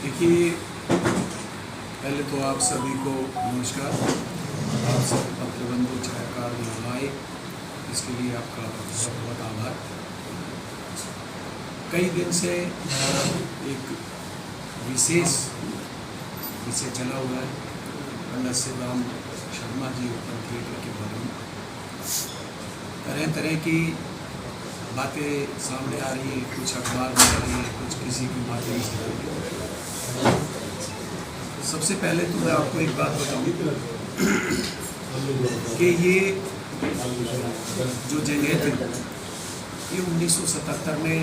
देखिए, पहले तो आप सभी को नमस्कार। आप सब पत्रबंधु छायाकार आए, इसके लिए आपका बहुत बहुत आभार। कई दिन से एक विशेष विषय चला हुआ है पंडित शिवराम शर्मा जी ओपन थिएटर के बारे में। तरह तरह की बातें सामने आ रही है, कुछ अखबार में आ रही है, कुछ किसी के माध्यम से आ रही है। सबसे पहले तो मैं आपको एक बात बताऊं कि ये जो जगह थी ये 1977 में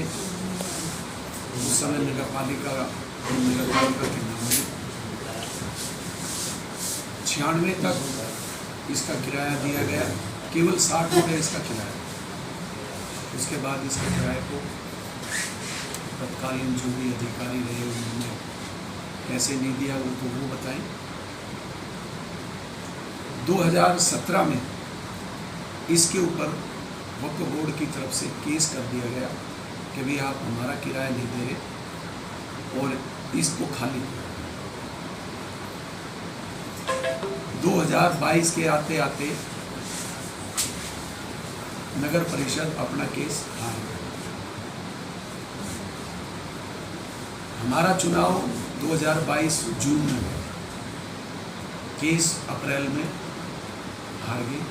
उस समय नगर पालिका के नाम में 96 तक इसका किराया दिया गया, केवल 60 रुपये इसका किराया। उसके बाद इसके किराए को तत्कालीन जो भी अधिकारी रहे उन्होंने कैसे नहीं दिया वो तो वो बताएं। 2017 में इसके ऊपर वक्फ बोर्ड की तरफ से केस कर दिया गया कि भाई आप हमारा किराया नहीं दे रहे और इसको खाली। 2022 के आते आते नगर परिषद अपना केस हार गया। हमारा चुनाव 2022 जून में हुआ, केस अप्रैल में हार गई।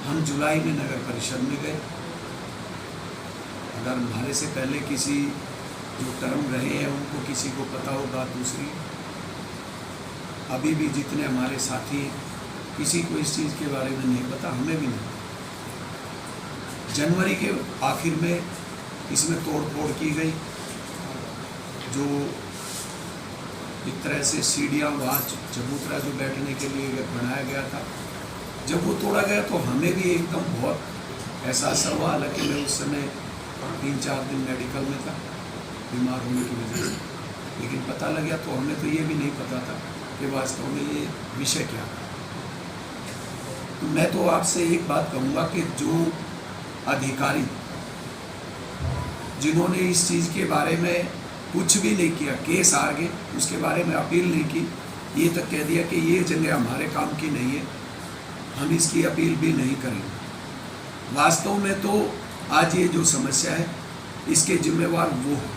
हम जुलाई में नगर परिषद में गए। अगर हमारे से पहले किसी जो टर्म रहे हैं उनको किसी को पता हो बात दूसरी। अभी भी जितने हमारे साथी किसी को इस चीज़ के बारे में नहीं पता, हमें भी नहीं। जनवरी के आखिर में इसमें तोड़ फोड़ की गई। जो एक तरह से सीढ़ियाँ वहाँ चबूतरा जो बैठने के लिए बनाया गया था, जब वो तोड़ा गया तो हमें भी एकदम बहुत एहसास हुआ। हालांकि मैं उस समय 3-4 दिन मेडिकल में था बीमार होने की वजह से, लेकिन पता लग गया तो हमें तो ये भी नहीं पता था कि वास्तव में ये विषय क्या है। तो मैं तो आपसे एक बात कहूँगा कि जो अधिकारी जिन्होंने इस चीज़ के बारे में कुछ भी नहीं किया, केस हार गए, उसके बारे में अपील नहीं की, ये तक कह दिया कि ये जगह हमारे काम की नहीं है, हम इसकी अपील भी नहीं करेंगे। वास्तव में तो आज ये जो समस्या है इसके जिम्मेवार वो है।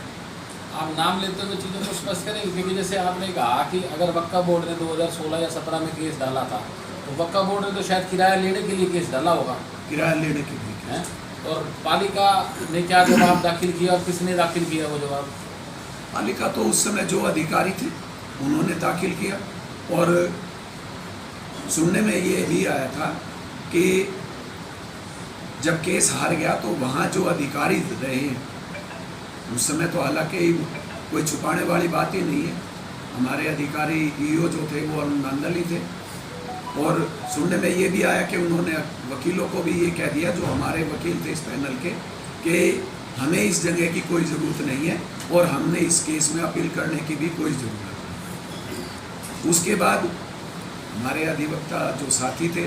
आप नाम लेते हुए चीज़ों को स्पष्ट करेंगे, क्योंकि जैसे आपने कहा कि अगर वक्फ बोर्ड ने 2016 या 17 में केस डाला था तो वक्फ बोर्ड ने तो शायद किराया लेने के लिए केस डाला होगा। किराया लेने के लिए है, और पालिका ने क्या जवाब दाखिल किया और किसने दाखिल किया वो जवाब? पालिका तो उस समय जो अधिकारी थे उन्होंने दाखिल किया। और सुनने में ये भी आया था कि जब केस हार गया तो वहाँ जो अधिकारी रहे उस समय, तो हालांकि कोई छुपाने वाली बात ही नहीं है, हमारे अधिकारी ईओ जो थे वो नंदल ही थे। और सुनने में ये भी आया कि उन्होंने वकीलों को भी ये कह दिया, जो हमारे वकील थे इस पैनल के, कि हमें इस जगह की कोई ज़रूरत नहीं है और हमने इस केस में अपील करने की भी कोई ज़रूरत नहीं। उसके बाद हमारे अधिवक्ता जो साथी थे,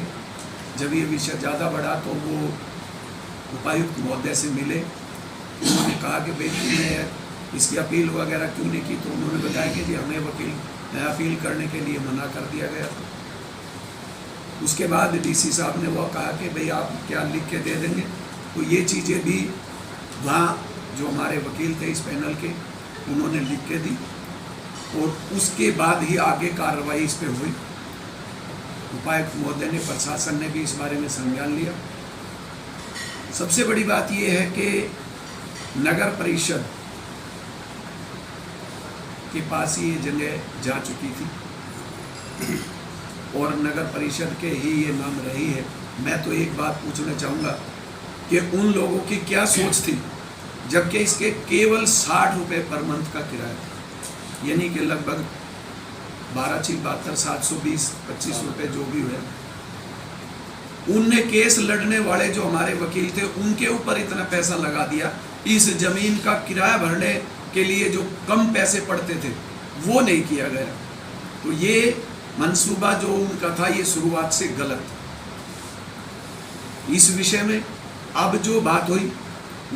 जब ये विषय ज़्यादा बढ़ा तो वो उपायुक्त महोदय से मिले। उन्होंने कहा कि भाई तुमने इसकी अपील वगैरह क्यों नहीं की? तो उन्होंने बताया कि जी हमें वकील अपील करने के लिए मना कर दिया गया था। उसके बाद डीसी साहब ने वो कहा कि भाई आप क्या लिख के दे देंगे, तो ये चीज़ें भी वहाँ जो हमारे वकील थे इस पैनल के उन्होंने लिख के दी। और उसके बाद ही आगे कार्रवाई इस पर हुई। उपायुक्त महोदय ने, प्रशासन ने भी इस बारे में संज्ञान लिया। सबसे बड़ी बात यह है कि नगर परिषद के पास ही ये जगह जा चुकी थी और नगर परिषद के ही ये नाम रही है। मैं तो एक बात पूछना चाहूँगा कि उन लोगों की क्या सोच थी, जबकि इसके केवल 60 रुपये पर मंथ का किराया, यानी कि लगभग 12-72 720-25 रुपये जो भी हुए। उनने केस लड़ने वाले जो हमारे वकील थे उनके ऊपर इतना पैसा लगा दिया, इस जमीन का किराया भरने के लिए जो कम पैसे पड़ते थे वो नहीं किया गया। तो ये मंसूबा जो उनका था ये शुरुआत से गलत था। इस विषय में अब जो बात हुई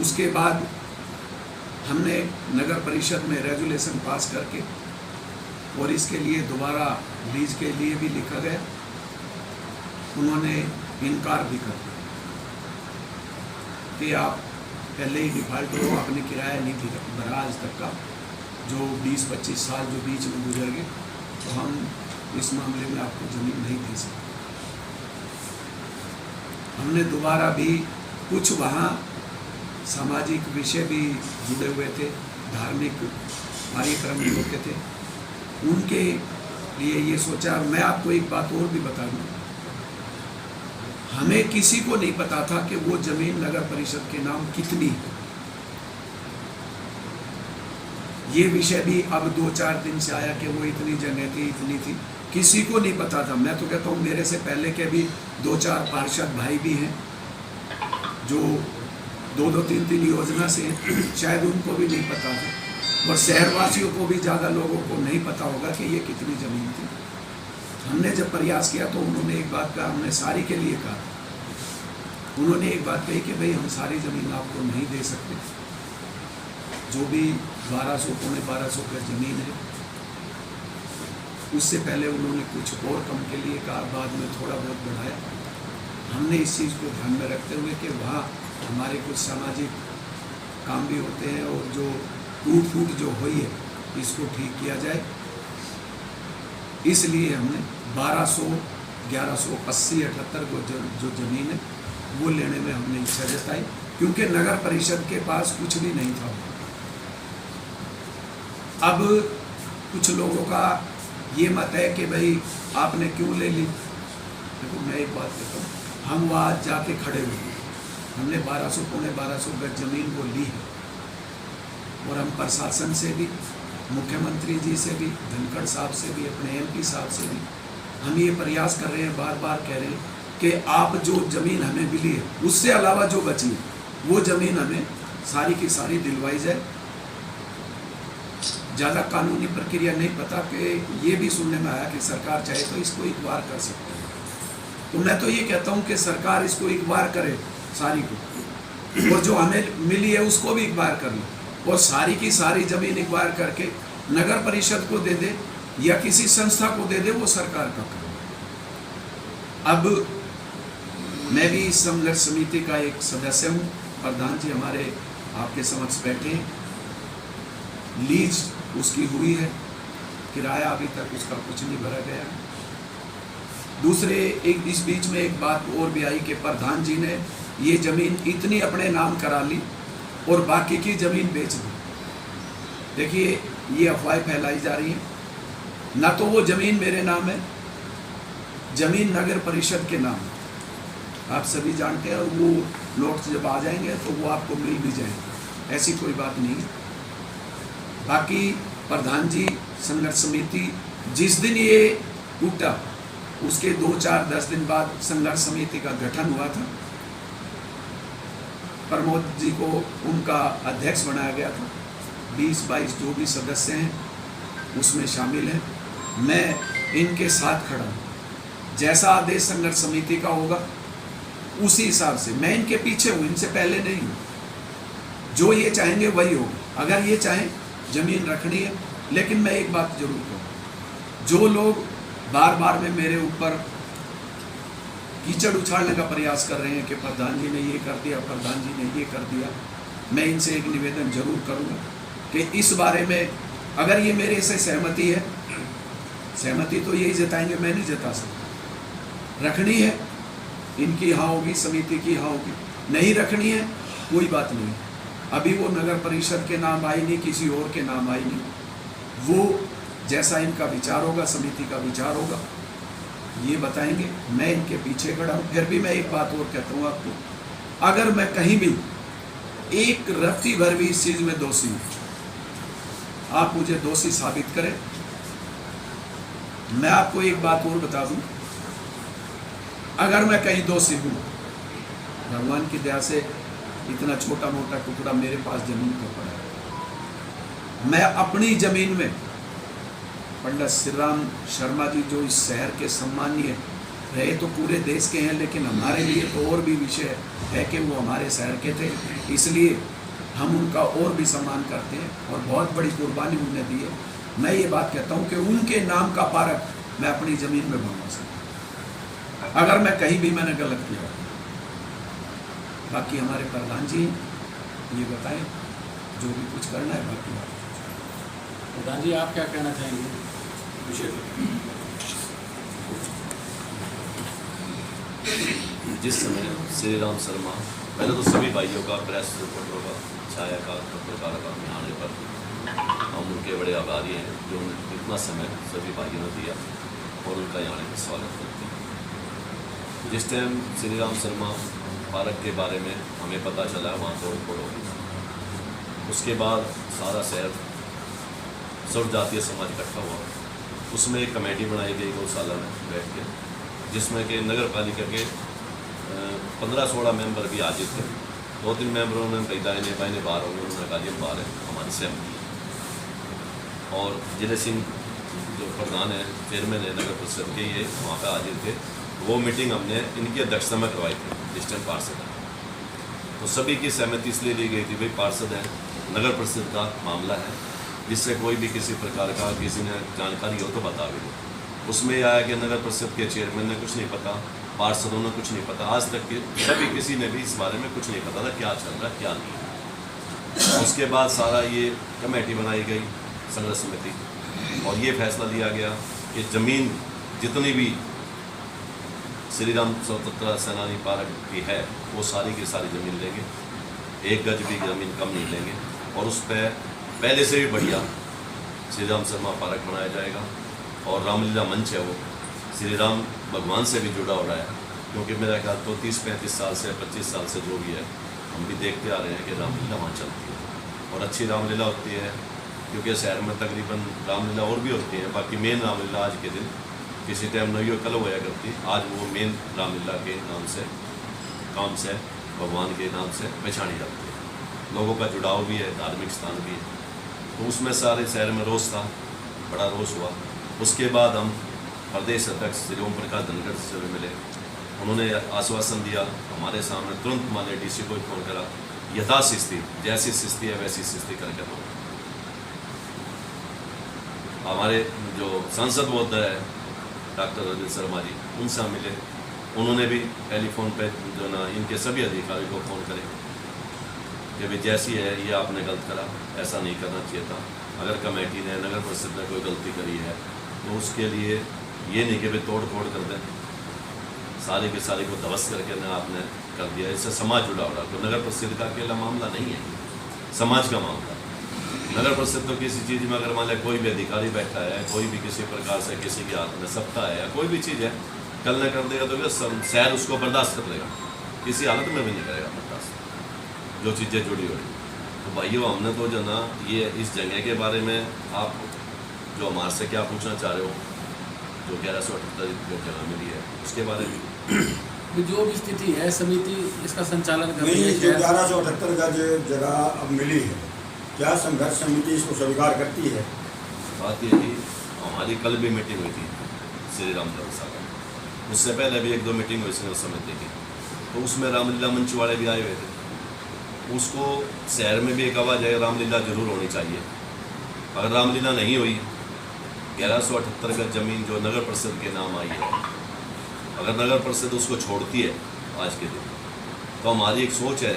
उसके बाद हमने नगर परिषद में रेजुलेशन पास करके और इसके लिए दोबारा लीज के लिए भी लिखा गया, उन्होंने इनकार भी कर दिया कि आप पहले ही डिफ़ॉल्ट हो, आपने किराया नहीं भरा आज तक का, जो 20-25 साल जो बीच में गुजर गए, तो हम इस मामले में आपको ज़मीन नहीं दे सकते। हमने दोबारा भी कुछ वहाँ सामाजिक विषय भी जुड़े हुए थे, धार्मिक कार्यक्रम भी होते थे, उनके लिए ये सोचा। मैं आपको एक बात और भी बता दूँ, हमें किसी को नहीं पता था कि वो ज़मीन नगर परिषद के नाम कितनी है। ये विषय भी अब 2-4 दिन से आया कि वो इतनी जगह थी, इतनी थी, किसी को नहीं पता था। मैं तो कहता हूँ मेरे से पहले के भी 2-4 पार्षद भाई भी हैं जो 2-2, 3-3 योजना से, शायद उनको भी नहीं पता था, और शहरवासियों को भी ज़्यादा लोगों को नहीं पता होगा कि ये कितनी ज़मीन थी। हमने जब प्रयास किया तो उन्होंने एक बात कहा, हमने सारी के लिए कहा, उन्होंने एक बात कही कि भाई हम सारी ज़मीन आपको नहीं दे सकते, जो भी 1200 पौने 1200 का ज़मीन है। उससे पहले उन्होंने कुछ और कम के लिए कहा, बाद में थोड़ा बहुत बढ़ाया। हमने इस चीज़ को ध्यान में रखते हुए कि वहाँ हमारे कुछ सामाजिक काम भी होते हैं, और जो टूट फूट जो हुई है इसको ठीक किया जाए, इसलिए हमने 1200, 1180, 78 को जो ज़मीन है वो लेने में हमने इच्छा जताई, क्योंकि नगर परिषद के पास कुछ भी नहीं था। अब कुछ लोगों का ये मत है कि भाई आपने क्यों ले ली। देखो मैं एक बात कहता हूँ, हम वहाँ जाके खड़े हुए, हमने 1200 पौने 1200 गज ज़मीन वो ली है, और हम प्रशासन से भी, मुख्यमंत्री जी से भी, धनखड़ साहब से भी, अपने MP साहब से भी हम ये प्रयास कर रहे हैं, बार बार कह रहे हैं कि आप जो ज़मीन हमें मिली है उससे अलावा जो बची है वो ज़मीन हमें सारी की सारी दिलवाई जाए। ज़्यादा कानूनी प्रक्रिया नहीं पता कि ये भी सुनने में आया कि सरकार चाहे तो इसको इकबार कर सकती है, तो मैं तो ये कहता हूँ कि सरकार इसको इकबार करे सारी को, और जो हमें मिली है उसको भी इकबार कर ले, और सारी की सारी ज़मीन इकबार करके नगर परिषद को दे दे या किसी संस्था को दे दे, वो सरकार का काम। अब मैं भी इस संघर्ष समिति का एक सदस्य हूँ, प्रधान जी हमारे आपके समक्ष बैठे हैं, लीज उसकी हुई है, किराया अभी तक उसका कुछ नहीं भरा गया। दूसरे एक इस बीच में एक बात और भी आई कि प्रधान जी ने ये ज़मीन इतनी अपने नाम करा ली और बाकी की ज़मीन बेच दी। देखिए ये अफवाहें फैलाई जा रही हैं, ना तो वो ज़मीन मेरे नाम है, ज़मीन नगर परिषद के नाम है, आप सभी जानते हैं, और वो नोट्स जब आ जाएंगे तो वो आपको मिल भी जाएंगे, ऐसी कोई बात नहीं है। बाकी प्रधान जी संघर्ष समिति जिस दिन ये टूटा उसके 2-4-10 दिन बाद संघर्ष समिति का गठन हुआ था, प्रमोद जी को उनका अध्यक्ष बनाया गया था, 20-22 जो भी सदस्य हैं उसमें शामिल हैं। मैं इनके साथ खड़ा हूँ, जैसा आदेश संघर्ष समिति का होगा उसी हिसाब से मैं इनके पीछे हूँ, इनसे पहले नहीं हूँ। जो ये चाहेंगे वही होगा। अगर ये चाहें ज़मीन रखनी है, लेकिन मैं एक बात जरूर कहूँ, जो लोग बार बार में मेरे ऊपर कीचड़ उछालने का प्रयास कर रहे हैं कि प्रधान जी ने ये कर दिया, प्रधान जी ने ये कर दिया, मैं इनसे एक निवेदन जरूर करूँगा कि इस बारे में अगर ये मेरे से सहमति है, सहमति तो यही जताएंगे, मैं नहीं जता सकता। रखनी है इनकी हाँ होगी, समिति की हाँ होगी, नहीं रखनी है कोई बात नहीं। अभी वो नगर परिषद के नाम आई नहीं, किसी और के नाम आई नहीं, वो जैसा इनका विचार होगा, समिति का विचार होगा, ये बताएंगे। मैं इनके पीछे खड़ा हूँ। फिर भी मैं एक बात और कहता हूँ आपको, अगर मैं कहीं भी एक रत्ती भर भी इस चीज़ में दोषी हूँ, आप मुझे दोषी साबित करें। मैं आपको एक बात और बता दूं, अगर मैं कहीं दोषी हूँ, भगवान की दया से इतना छोटा मोटा टुकड़ा मेरे पास जमीन का पड़ा है। मैं अपनी जमीन में पंडित श्री राम शर्मा जी जो इस शहर के सम्मानीय रहे, तो पूरे देश के हैं, लेकिन हमारे लिए तो और भी विषय है कि वो हमारे शहर के थे, इसलिए हम उनका और भी सम्मान करते हैं और बहुत बड़ी कुर्बानी उन्होंने दी है। मैं ये बात कहता हूँ कि उनके नाम का पार्क मैं अपनी ज़मीन में बनवा सकता, अगर मैं कहीं भी मैंने गलत किया। बाकी हमारे प्रधान जी ये बताएं जो भी कुछ करना है। बाकी प्रधान जी आप क्या कहना चाहेंगे? जिस समय श्री राम शर्मा, पहले तो सभी भाइयों का, प्रेस रिपोर्टरों का, छाया का, पत्रकारों का यहाँ आने पर हम उनके बड़े आभारी हैं जो इतना समय सभी भाइयों ने दिया और उनका यहाँ आने पर स्वागत करते हैं। जिस टाइम श्री राम शर्मा पार्क के बारे में हमें पता चला वहाँ तोड़ फोड़ हो गई, उसके बाद सारा शहर सर्व जातीय समाज इकट्ठा हुआ। उसमें एक कमेटी बनाई गई गौशाला में बैठ के, जिसमें कि नगर पालिका के 15-16 मेंबर भी हाजिर थे। 2-3 मेंबरों ने कई दाहिने बाहिने बाहर होंगे, उन्होंने कहा ये बाहर है हमारी सहमति है। और जिले सिंह जो प्रधान है, चेयरमैन है नगर परिषद के, ये वहाँ पर हाजिर थे। वो मीटिंग हमने इनकी अध्यक्षता में करवाई थी जिस टाइम पार्षद है। तो सभी की सहमति इसलिए ली गई थी, भाई पार्षद है, नगर परिषद का मामला है, जिससे कोई भी किसी प्रकार का किसी ने जानकारी हो तो बता भी दो। उसमें यह आया कि नगर परिषद के चेयरमैन ने कुछ नहीं पता, पार्षदों ने कुछ नहीं पता, आज तक के सभी किसी ने भी इस बारे में कुछ नहीं पता था क्या चल रहा है क्या नहीं। उसके बाद सारा ये कमेटी बनाई गई संघर्ष समिति, और ये फैसला लिया गया कि ज़मीन जितनी भी श्री राम स्वतंत्रता सेनानी पार्क की है वो सारी की सारी ज़मीन लेंगे, 1 गज भी ज़मीन कम नहीं लेंगे। और उस पर पहले से भी बढ़िया श्री राम शर्मा पार्क बनाया जाएगा। और रामलीला मंच है वो श्री राम भगवान से भी जुड़ा हो रहा है, क्योंकि मेरा ख्याल तो 30-35 साल से 25 साल से जो भी है हम भी देखते आ रहे हैं कि रामलीला वहाँ चलती है और अच्छी रामलीला होती है। क्योंकि शहर में तकरीबन रामलीला और भी होती है, बाकी मेन रामलीला आज के दिन किसी टाइम नई कल होया करती, आज वो मेन रामलीला के नाम से काम से भगवान के नाम से पहचानी जाती है। लोगों का जुड़ाव भी है, धार्मिक स्थान भी है। तो उसमें सारे शहर में रोष था, बड़ा रोष हुआ। उसके बाद हम प्रदेश अध्यक्ष श्री ओम प्रकाश धनखड़ से भी मिले, उन्होंने आश्वासन दिया हमारे सामने, तुरंत माने डीसी को फोन करा, यथास्थिति जैसी स्थिति है वैसी स्थिति करके दो। हमारे जो सांसद महोदय है डॉक्टर रविंद्र शर्मा जी, उनसे हम मिले, उन्होंने भी टेलीफोन पे जो ना इनके सभी अधिकारियों को फ़ोन करे कि भाई जैसी है ये आपने गलत करा, ऐसा नहीं करना चाहिए था। अगर कमेटी ने, नगर परिषद ने कोई गलती करी है तो उसके लिए ये नहीं कि भाई तोड़ फोड़ कर दें, सारी के सारी को ध्वस्त करके ना आपने कर दिया। इससे समाज जुड़ा हो रहा, तो नगर परिषद का अकेला मामला नहीं है, समाज का मामला। नगर परिषद तो किसी चीज़ में अगर मान लिया कोई भी अधिकारी बैठा है, कोई भी किसी प्रकार से किसी के हाथ में सत्ता है या कोई भी चीज़ है, कल न कर देगा तो शहर उसको बर्दाश्त कर लेगा, किसी हालत में भी नहीं करेगा बर्दाश्त, जो चीज़ें जुड़ी हुई। तो भाइयों हमने तो जो ना ये इस जगह के बारे में आप जो हमारे से क्या पूछना चाह रहे हो, जो 1178 जगह मिली है उसके बारे में जो भी स्थिति है समिति इसका संचालन कर रही नहीं, है। जो 1178 गज जगह अब मिली है, क्या संघर्ष समिति इसको स्वीकार करती है? बात ये थी, हमारी कल भी मीटिंग हुई थी श्री राम धर्मशाला में, उससे पहले भी 1-2 मीटिंग हुई संघर्ष समिति की, तो उसमें रामलीला मंच वाले भी आए हुए थे। उसको शहर में भी एक आवाज़ है, रामलीला जरूर होनी चाहिए। अगर रामलीला नहीं हुई, 1178 गज जमीन जो नगर परिषद के नाम आई है, अगर नगर परिषद उसको छोड़ती है आज के दिन, तो हमारी एक सोच है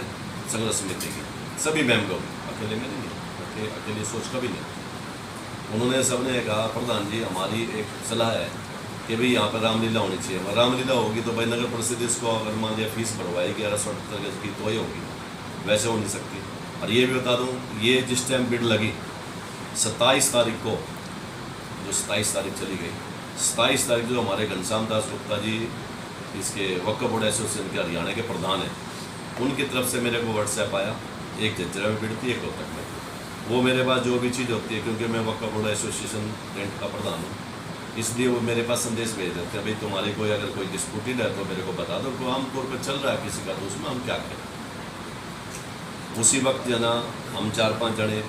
संघर्ष समिति की, सभी मेंबरों की, अकेले में नहीं, अकेले सोच कभी नहीं। उन्होंने सबने कहा प्रधान जी हमारी एक सलाह है कि भाई यहाँ पर रामलीला होनी चाहिए। रामलीला होगी तो भाई नगर परिषद इसको अगर मान लिया फीस भरवाएगी 1178 गज की तो ही होगी, वैसे हो नहीं सकती। और ये भी बता दूँ, ये जिस टाइम बिड लगी 27 तारीख को, जो 27 तारीख चली गई, 27 तारीख जो हमारे घनश्याम दास गुप्ता जी इसके वक्फ बोर्ड एसोसिएशन के हरियाणा के प्रधान हैं, उनकी तरफ से मेरे को व्हाट्सएप आया, एक झज्जरा में बिड थी, एक रोहतक में। वो मेरे पास जो भी चीज़ होती है, क्योंकि मैं वक्फ बोर्ड एसोसिएशन रेंट का प्रधान हूँ, इसलिए वो मेरे पास संदेश भेज देते हैं, भाई तुम्हारी कोई अगर कोई डिस्प्यूटेड है तो मेरे को बता दो, तो आमतौर पर चल रहा है किसी का, तो उसमें हम क्या करें। उसी वक्त जो ना हम 4-5 जने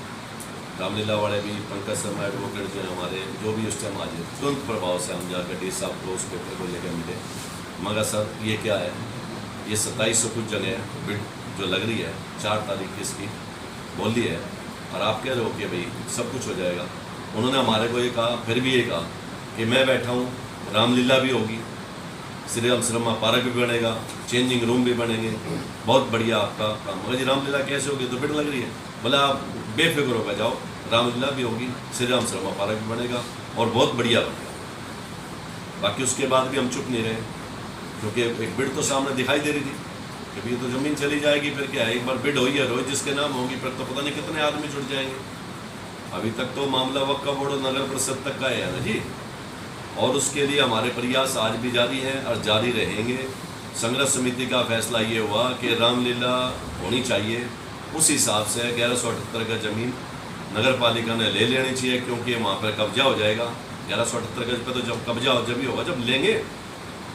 रामलीला वाले भी, पंकज शर्मा एडवोकेट जो है हमारे, जो भी उस टाइम हाजिर, तुरंत प्रभाव से हम जाकर डी साहब को उस पेपर को लेकर मिले, मगर सर ये क्या है, ये 2700 कुछ जगह बिड जो लग रही है 4 तारीख की इसकी बोली है, और आप कह रहे हो कि भाई सब कुछ हो जाएगा। उन्होंने हमारे को ये कहा, फिर भी ये कहा कि मैं बैठा हूँ, रामलीला भी होगी, श्री राम शर्मा पार्क भी बनेगा, चेंजिंग रूम भी बनेंगे, बहुत बढ़िया आपका काम होगा। जी रामलीला कैसे होगी, तो बिड लग रही है। बोला आप बेफिक्र होकर जाओ, रामलीला भी होगी, श्री राम शर्मा पार्क भी बनेगा और बहुत बढ़िया बनेगा। बाकी उसके बाद भी हम चुप नहीं रहे, क्योंकि एक बिड तो सामने दिखाई दे रही थी कि भाई तो ज़मीन चली जाएगी, फिर क्या है, एक बार बिड हुई है, रोज जिसके नाम होगी, फिर तो पता नहीं कितने आदमी जुड़ जाएंगे। अभी तक तो मामला वक्फ बोर्ड और नगर परिषद तक का है ना जी, और उसके लिए हमारे प्रयास आज भी जारी हैं और जारी रहेंगे। संघर्ष समिति का फैसला ये हुआ कि रामलीला होनी चाहिए, उस हिसाब से 1178 गज ज़मीन नगर पालिका ने ले लेनी चाहिए, क्योंकि वहाँ पर कब्जा हो जाएगा। 1178 गज पे तो जब कब्जा हो जब ही होगा जब लेंगे।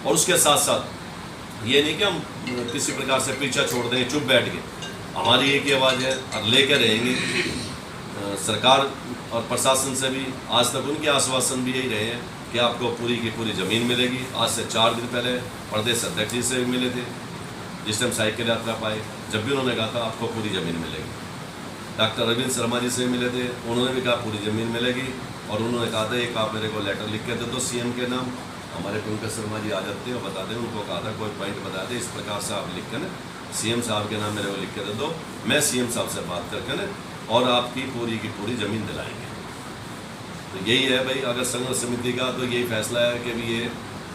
और उसके साथ साथ ये नहीं कि हम किसी प्रकार से पीछा छोड़ देंगे, चुप बैठ के, हमारी एक ही आवाज़ है और लेकर रहेंगे। सरकार और प्रशासन से भी आज तक उनके आश्वासन भी यही रहे हैं कि आपको पूरी की पूरी ज़मीन मिलेगी। आज से 4 दिन पहले प्रदेश अध्यक्ष जी से भी मिले थे, जिस टाइम साइकिल यात्रा पाए, जब भी उन्होंने कहा था आपको पूरी ज़मीन मिलेगी। डॉक्टर रविंद्र शर्मा जी से मिले थे, उन्होंने भी कहा पूरी ज़मीन मिलेगी, और उन्होंने कहा था एक आप मेरे को लेटर लिख के दे दो सीएम के नाम। हमारे पंकज शर्मा जी आ जाते हैं और बताते हैं, उनको कहा था कोई पॉइंट बता दें, इस प्रकार से आप लिख कर सीएम साहब के नाम मेरे को लिख के दे दो, मैं सीएम साहब से बात करके और आपकी पूरी ज़मीन दिलाएंगे। तो यही है भाई, अगर संघर्ष समिति का तो यही फैसला है कि भी ये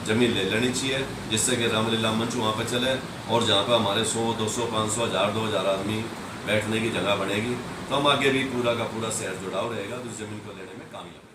ज़मीन ले लेनी चाहिए, जिससे कि रामलीला मंच वहाँ पर चले, और जहाँ पर हमारे 100, 200, 500, 1000, 2000 आदमी बैठने की जगह बनेगी, तो हम आगे भी पूरा का पूरा शहर जुड़ाव रहेगा, तो इस ज़मीन को लेने में कामयाब।